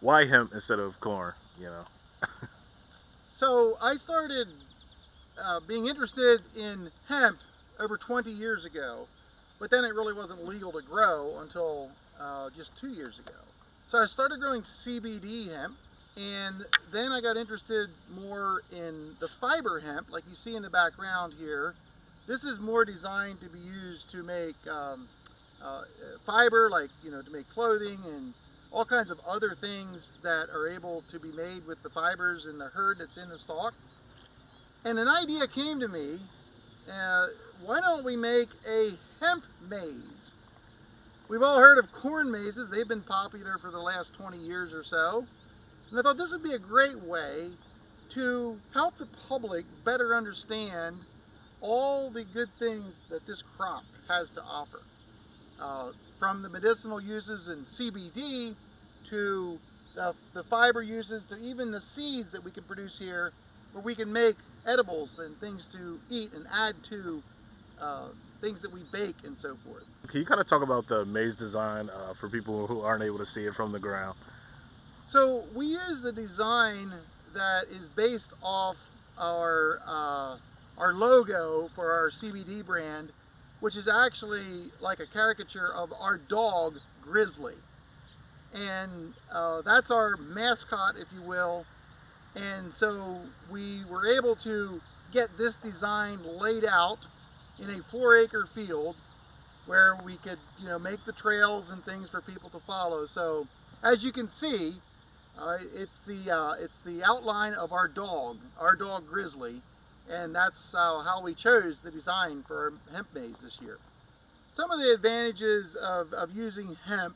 Why hemp instead of corn? You know. So I started being interested in hemp over 20 years ago, but then it really wasn't legal to grow until just 2 years ago. So I started growing CBD hemp, and then I got interested more in the fiber hemp, like you see in the background here. This is more designed to be used to make uh, fiber, like to make clothing and all kinds of other things that are able to be made with the fibers in the herd that's in the stalk. And an idea came to me, uh, why don't we make a hemp maze? We've all heard of corn mazes. They've been popular for the last 20 years or so. And I thought this would be a great way to help the public better understand all the good things that this crop has to offer. From the medicinal uses in CBD to the fiber uses to even the seeds that we can produce here, where we can make edibles and things to eat and add to things that we bake and so forth. Can you kind of talk about the maze design for people who aren't able to see it from the ground? So we use a design that is based off our logo for our CBD brand, which is actually like a caricature of our dog Grizzly, and that's our mascot, if you will. And so we were able to get this design laid out in a 4-acre field where we could make the trails and things for people to follow. So as you can see, it's the outline of our dog Grizzly, and that's how we chose the design for our hemp maze this year. Some of the advantages of using hemp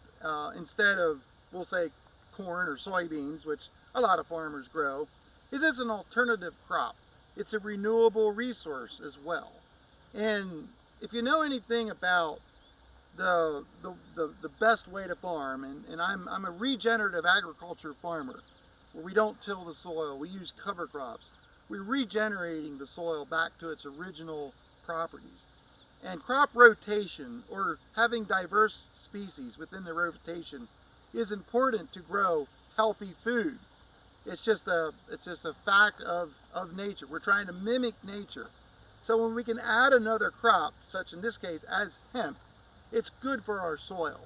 instead of, we'll say, corn or soybeans, which a lot of farmers grow, is it's an alternative crop. It's a renewable resource as well. And if you know anything about the best way to farm, and I'm a regenerative agriculture farmer, where we don't till the soil, we use cover crops. We're regenerating the soil back to its original properties. And crop rotation, or having diverse species within the rotation, is important to grow healthy food. It's just a fact of nature. We're trying to mimic nature. So when we can add another crop, such in this case as hemp, it's good for our soil.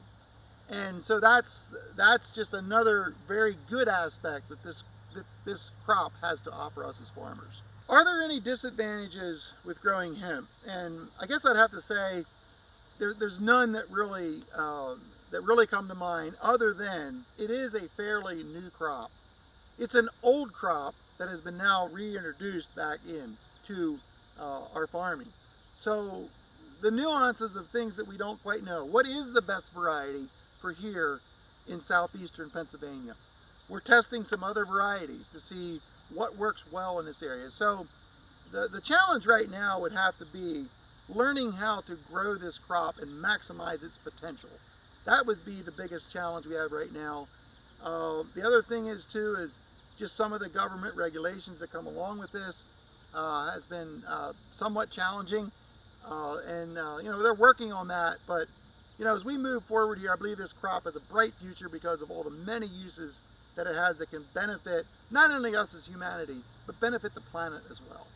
And so that's just another very good aspect that this crop has to offer us as farmers. Are there any disadvantages with growing hemp? And I guess I'd have to say there's none that really come to mind, other than it is a fairly new crop. It's an old crop that has been now reintroduced back into our farming. So the nuances of things that we don't quite know. What is the best variety for here in southeastern Pennsylvania? We're testing some other varieties to see what works well in this area. So the challenge right now would have to be learning how to grow this crop and maximize its potential. That would be the biggest challenge we have right now. The other thing is just some of the government regulations that come along with this has been somewhat challenging, and they're working on that. But as we move forward here, I believe this crop has a bright future because of all the many uses that it has that can benefit not only us as humanity, but benefit the planet as well.